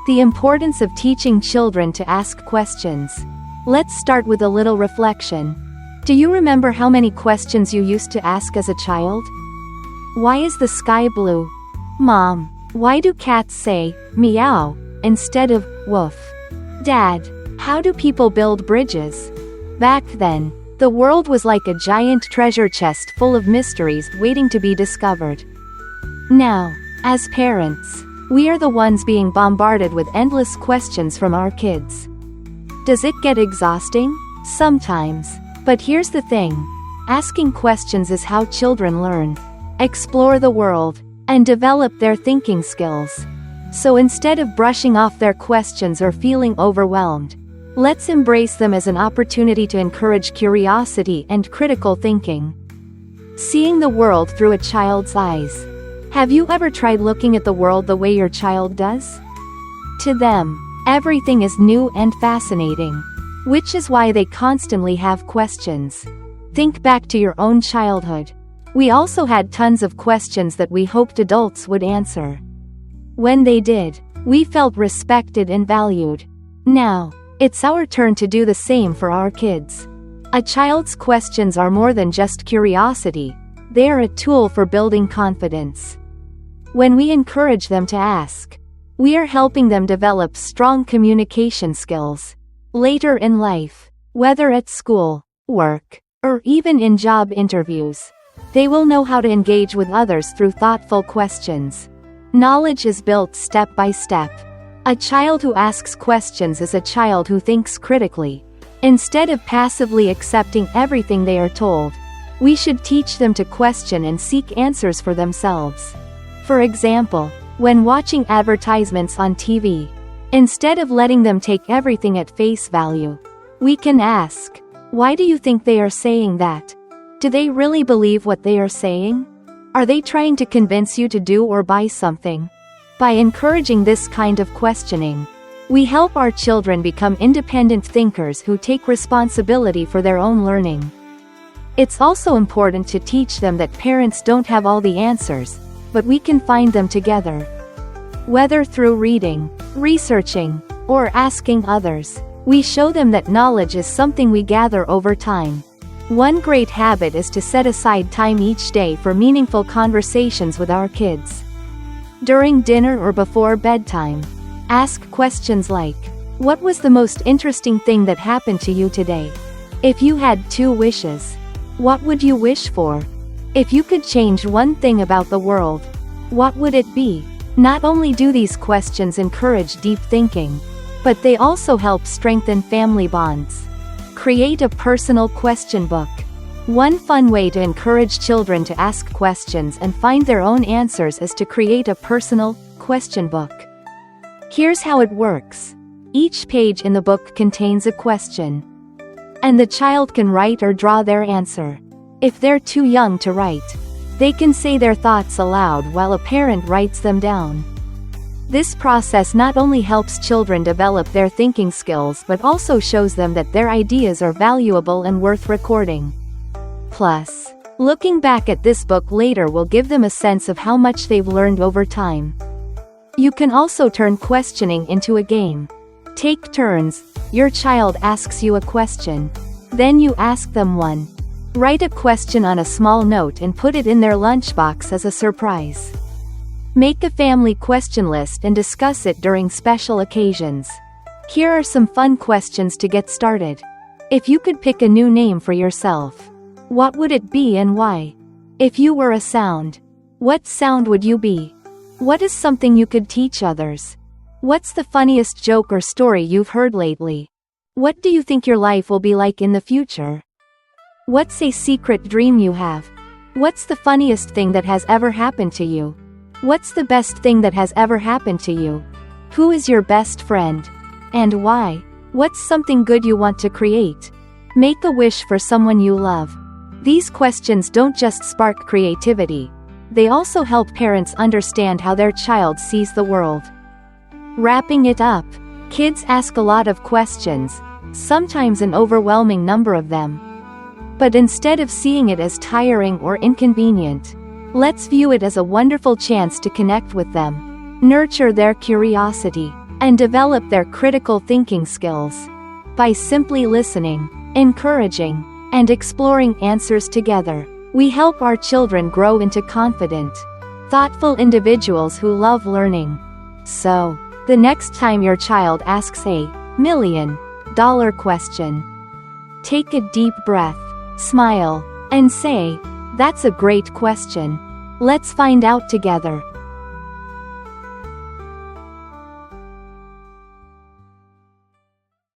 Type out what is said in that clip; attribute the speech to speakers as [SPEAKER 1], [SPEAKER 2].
[SPEAKER 1] The importance of teaching children to ask questions. Let's start with a little reflection. Do you remember how many questions you used to ask as a child? Why is the sky blue? Mom, why do cats say, meow, instead of, woof? Dad, how do people build bridges? Back then, the world was like a giant treasure chest full of mysteries waiting to be discovered. Now, as parents, we are the ones being bombarded with endless questions from our kids. Does it get exhausting? Sometimes. But here's the thing. Asking questions is how children learn, explore the world, and develop their thinking skills. So instead of brushing off their questions or feeling overwhelmed, let's embrace them as an opportunity to encourage curiosity and critical thinking. Seeing the world through a child's eyes. Have you ever tried looking at the world the way your child does? To them, everything is new and fascinating, which is why they constantly have questions. Think back to your own childhood. We also had tons of questions that we hoped adults would answer. When they did, we felt respected and valued. Now, it's our turn to do the same for our kids. A child's questions are more than just curiosity, they are a tool for building confidence. When we encourage them to ask, we are helping them develop strong communication skills. Later in life, whether at school, work, or even in job interviews, they will know how to engage with others through thoughtful questions. Knowledge is built step by step. A child who asks questions is a child who thinks critically. Instead of passively accepting everything they are told, we should teach them to question and seek answers for themselves. For example, when watching advertisements on TV, instead of letting them take everything at face value, we can ask, why do you think they are saying that? Do they really believe what they are saying? Are they trying to convince you to do or buy something? By encouraging this kind of questioning, we help our children become independent thinkers who take responsibility for their own learning. It's also important to teach them that parents don't have all the answers, but we can find them together. Whether through reading, researching, or asking others, we show them that knowledge is something we gather over time. One great habit is to set aside time each day for meaningful conversations with our kids. During dinner or before bedtime, ask questions like, what was the most interesting thing that happened to you today? If you had 2 wishes, what would you wish for? If you could change one thing about the world, what would it be? Not only do these questions encourage deep thinking, but they also help strengthen family bonds. Create a personal question book. One fun way to encourage children to ask questions and find their own answers is to create a personal question book. Here's how it works. Each page in the book contains a question, and the child can write or draw their answer. If they're too young to write, they can say their thoughts aloud while a parent writes them down. This process not only helps children develop their thinking skills but also shows them that their ideas are valuable and worth recording. Plus, looking back at this book later will give them a sense of how much they've learned over time. You can also turn questioning into a game. Take turns. Your child asks you a question. Then you ask them one. Write a question on a small note and put it in their lunchbox as a surprise. Make a family question list and discuss it during special occasions. Here are some fun questions to get started. If you could pick a new name for yourself, what would it be and why? If you were a sound, what sound would you be? What is something you could teach others? What's the funniest joke or story you've heard lately? What do you think your life will be like in the future? What's a secret dream you have? What's the funniest thing that has ever happened to you? What's the best thing that has ever happened to you? Who is your best friend? And why? What's something good you want to create? Make a wish for someone you love. These questions don't just spark creativity, they also help parents understand how their child sees the world. Wrapping it up, kids ask a lot of questions, sometimes an overwhelming number of them. But instead of seeing it as tiring or inconvenient, let's view it as a wonderful chance to connect with them, nurture their curiosity, and develop their critical thinking skills. By simply listening, encouraging, and exploring answers together, we help our children grow into confident, thoughtful individuals who love learning. So, the next time your child asks a $1,000,000 question, take a deep breath, smile, and say, "That's a great question. Let's find out together."